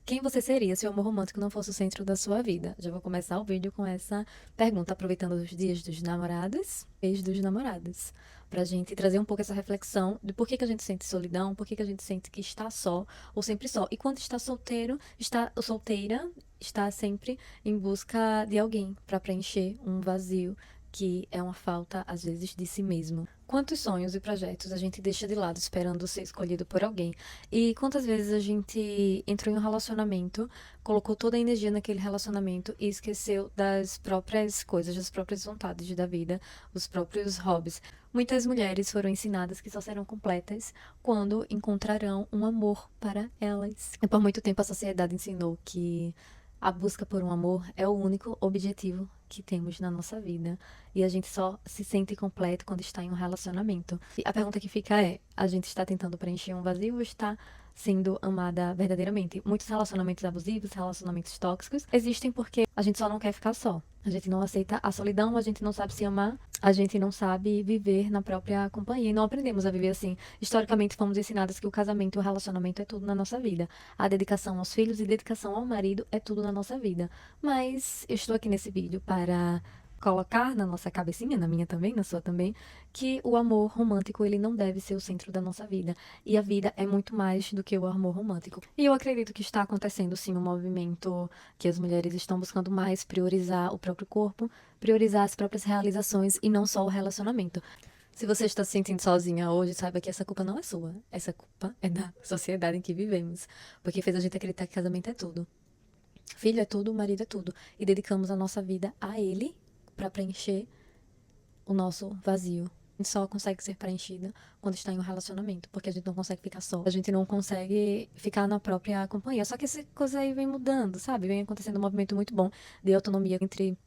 Quem você seria se o amor romântico não fosse o centro da sua vida? Já vou começar o vídeo com essa pergunta, aproveitando os dias dos namorados, mês dos namorados, pra gente trazer um pouco essa reflexão de por que que a gente sente solidão, por que que a gente sente que está só ou sempre só. E quando está solteiro, está ou solteira, está sempre em busca de alguém para preencher um vazio que é uma falta, às vezes, de si mesmo. Quantos sonhos e projetos a gente deixa de lado esperando ser escolhido por alguém? E quantas vezes a gente entrou em um relacionamento, colocou toda a energia naquele relacionamento e esqueceu das próprias coisas, das próprias vontades da vida, os próprios hobbies. Muitas mulheres foram ensinadas que só serão completas quando encontrarão um amor para elas. E por muito tempo a sociedade ensinou que a busca por um amor é o único objetivo que temos na nossa vida. E a gente só se sente completo quando está em um relacionamento. E a pergunta que fica é: a gente está tentando preencher um vazio ou está sendo amada verdadeiramente? Muitos relacionamentos abusivos, relacionamentos tóxicos, existem porque a gente só não quer ficar só. A gente não aceita a solidão, a gente não sabe se amar, a gente não sabe viver na própria companhia e não aprendemos a viver assim. Historicamente, fomos ensinadas que o casamento e o relacionamento é tudo na nossa vida. A dedicação aos filhos e dedicação ao marido é tudo na nossa vida. Mas eu estou aqui nesse vídeo para colocar na nossa cabecinha, na minha também, na sua também, que o amor romântico ele não deve ser o centro da nossa vida. E a vida é muito mais do que o amor romântico. E eu acredito que está acontecendo sim um movimento que as mulheres estão buscando mais priorizar o próprio corpo, priorizar as próprias realizações e não só o relacionamento. Se você está se sentindo sozinha hoje, saiba que essa culpa não é sua. Essa culpa é da sociedade em que vivemos. Porque fez a gente acreditar que casamento é tudo. Filho é tudo, marido é tudo. E dedicamos a nossa vida a ele para preencher o nosso vazio. A gente só consegue ser preenchida quando está em um relacionamento, porque a gente não consegue ficar só. A gente não consegue ficar na própria companhia. Só que essa coisa aí vem mudando, sabe? Vem acontecendo um movimento muito bom de autonomia entre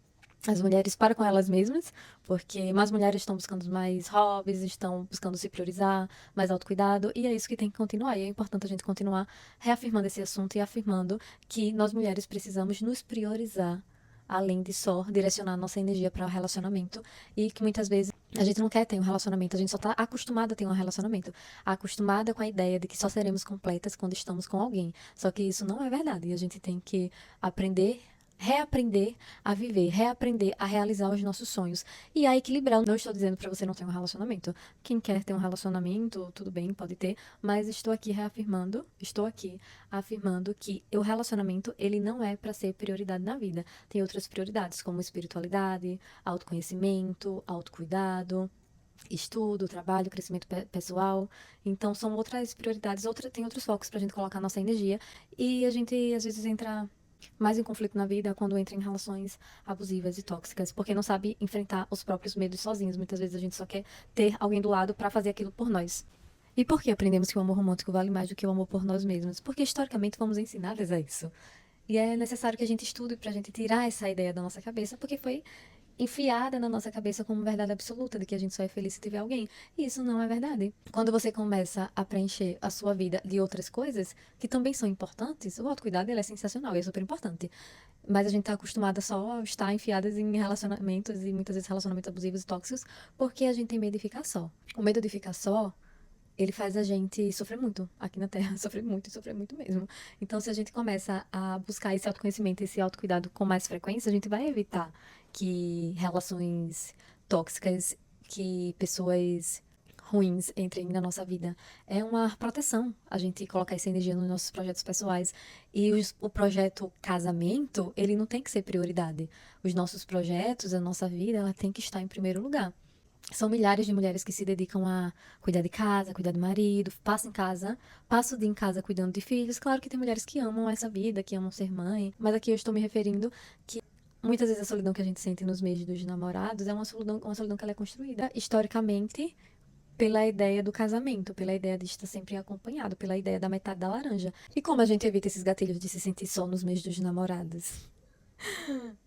as mulheres para com elas mesmas, porque mais mulheres estão buscando mais hobbies, estão buscando se priorizar, mais autocuidado, e é isso que tem que continuar. E é importante a gente continuar reafirmando esse assunto e afirmando que nós mulheres precisamos nos priorizar, além de só direcionar nossa energia para o relacionamento, e que muitas vezes a gente não quer ter um relacionamento, a gente só está acostumada a ter um relacionamento, acostumada com a ideia de que só seremos completas quando estamos com alguém. Só que isso não é verdade, e a gente tem que aprender, reaprender a viver, reaprender a realizar os nossos sonhos e a equilibrar. Não estou dizendo para você não ter um relacionamento. Quem quer ter um relacionamento, tudo bem, pode ter, mas estou aqui reafirmando, estou aqui afirmando que o relacionamento, ele não é para ser prioridade na vida. Tem outras prioridades, como espiritualidade, autoconhecimento, autocuidado, estudo, trabalho, crescimento pessoal. Então, são outras prioridades, tem outros focos para a gente colocar nossa energia. E a gente, às vezes, entra mais em conflito na vida quando entra em relações abusivas e tóxicas, porque não sabe enfrentar os próprios medos sozinhos. Muitas vezes a gente só quer ter alguém do lado para fazer aquilo por nós. E por que aprendemos que o amor romântico vale mais do que o amor por nós mesmos? Porque historicamente fomos ensinadas a isso. E é necessário que a gente estude para a gente tirar essa ideia da nossa cabeça, porque foi enfiada na nossa cabeça como verdade absoluta de que a gente só é feliz se tiver alguém. E isso não é verdade. Quando você começa a preencher a sua vida de outras coisas, que também são importantes, o autocuidado ele é sensacional, ele é super importante. Mas a gente tá acostumada só a estar enfiadas em relacionamentos e muitas vezes relacionamentos abusivos e tóxicos, porque a gente tem medo de ficar só. O medo de ficar só ele faz a gente sofrer muito aqui na Terra, sofrer muito e sofrer muito mesmo. Então, se a gente começa a buscar esse autoconhecimento, esse autocuidado com mais frequência, a gente vai evitar que relações tóxicas, que pessoas ruins entrem na nossa vida. É uma proteção a gente colocar essa energia nos nossos projetos pessoais. E o projeto casamento, ele não tem que ser prioridade. Os nossos projetos, a nossa vida, ela tem que estar em primeiro lugar. São milhares de mulheres que se dedicam a cuidar de casa, cuidar do marido, passo o dia em casa cuidando de filhos. Claro que tem mulheres que amam essa vida, que amam ser mãe, mas aqui eu estou me referindo que muitas vezes a solidão que a gente sente nos meses dos namorados é uma solidão que ela é construída historicamente pela ideia do casamento, pela ideia de estar sempre acompanhado, pela ideia da metade da laranja. E como a gente evita esses gatilhos de se sentir só nos meses dos namorados?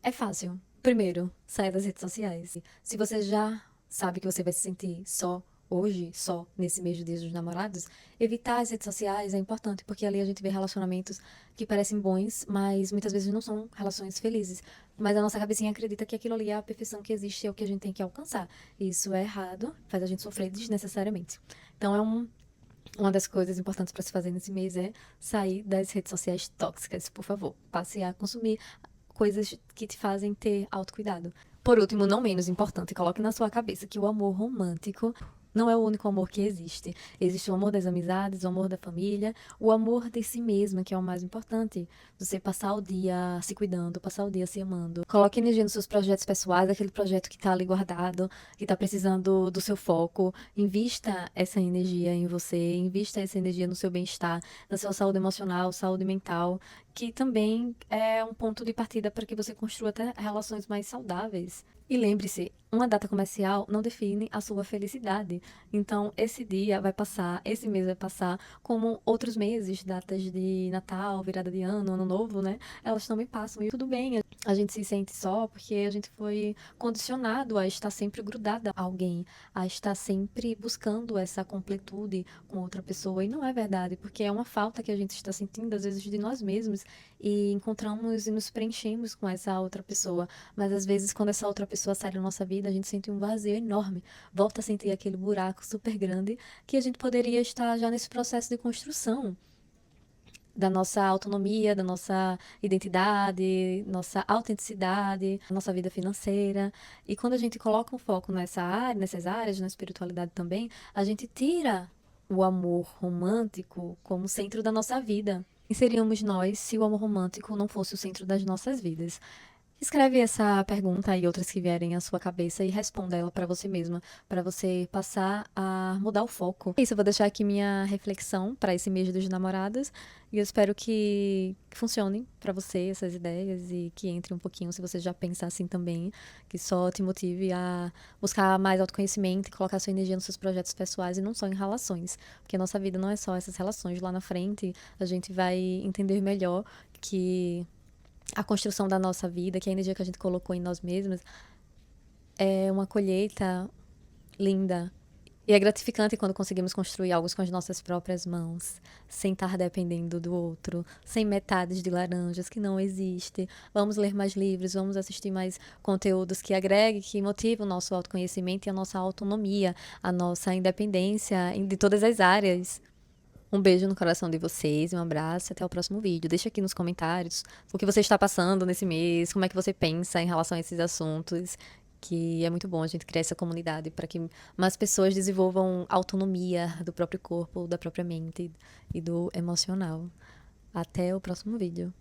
É fácil. Primeiro, saia das redes sociais. Se você já sabe que você vai se sentir só hoje, só nesse mês do Dia dos Namorados, evitar as redes sociais é importante, porque ali a gente vê relacionamentos que parecem bons, mas muitas vezes não são relações felizes. Mas a nossa cabecinha acredita que aquilo ali é a perfeição que existe, é o que a gente tem que alcançar. E isso é errado, faz a gente sofrer desnecessariamente. Então é Uma das coisas importantes para se fazer nesse mês é sair das redes sociais tóxicas, por favor. Passe a consumir coisas que te fazem ter autocuidado. Por último, não menos importante, coloque na sua cabeça que o amor romântico não é o único amor que existe. Existe o amor das amizades, o amor da família, o amor de si mesma, que é o mais importante. Você passar o dia se cuidando, passar o dia se amando. Coloque energia nos seus projetos pessoais, aquele projeto que está ali guardado, que está precisando do seu foco. Invista essa energia em você, invista essa energia no seu bem-estar, na sua saúde emocional, saúde mental, que também é um ponto de partida para que você construa até relações mais saudáveis. E lembre-se, uma data comercial não define a sua felicidade. Então, esse dia vai passar, esse mês vai passar, como outros meses, datas de Natal, virada de ano, Ano Novo, né? Elas também passam e tudo bem. A gente se sente só porque a gente foi condicionado a estar sempre grudada a alguém, a estar sempre buscando essa completude com outra pessoa. E não é verdade, porque é uma falta que a gente está sentindo, às vezes, de nós mesmos, e encontramos e nos preenchemos com essa outra pessoa. Mas às vezes, quando essa outra pessoa sai da nossa vida, a gente sente um vazio enorme, volta a sentir aquele buraco super grande que a gente poderia estar já nesse processo de construção da nossa autonomia, da nossa identidade, nossa autenticidade, nossa vida financeira. E quando a gente coloca um foco nessas áreas, na espiritualidade também, a gente tira o amor romântico como centro da nossa vida. E seríamos nós se o amor romântico não fosse o centro das nossas vidas. Escreve essa pergunta e outras que vierem à sua cabeça e responda ela para você mesma, para você passar a mudar o foco. É isso, eu vou deixar aqui minha reflexão para esse mês dos namorados e eu espero que funcionem para você essas ideias e que entre um pouquinho, se você já pensa assim também, que só te motive a buscar mais autoconhecimento e colocar sua energia nos seus projetos pessoais e não só em relações, porque a nossa vida não é só essas relações. Lá na frente a gente vai entender melhor que a construção da nossa vida, que a energia que a gente colocou em nós mesmos, é uma colheita linda. E é gratificante quando conseguimos construir algo com as nossas próprias mãos, sem estar dependendo do outro, sem metades de laranjas, que não existe. Vamos ler mais livros, vamos assistir mais conteúdos que agreguem, que motivem o nosso autoconhecimento e a nossa autonomia, a nossa independência de todas as áreas. Um beijo no coração de vocês, um abraço e até o próximo vídeo. Deixa aqui nos comentários o que você está passando nesse mês, como é que você pensa em relação a esses assuntos, que é muito bom a gente criar essa comunidade para que mais pessoas desenvolvam autonomia do próprio corpo, da própria mente e do emocional. Até o próximo vídeo.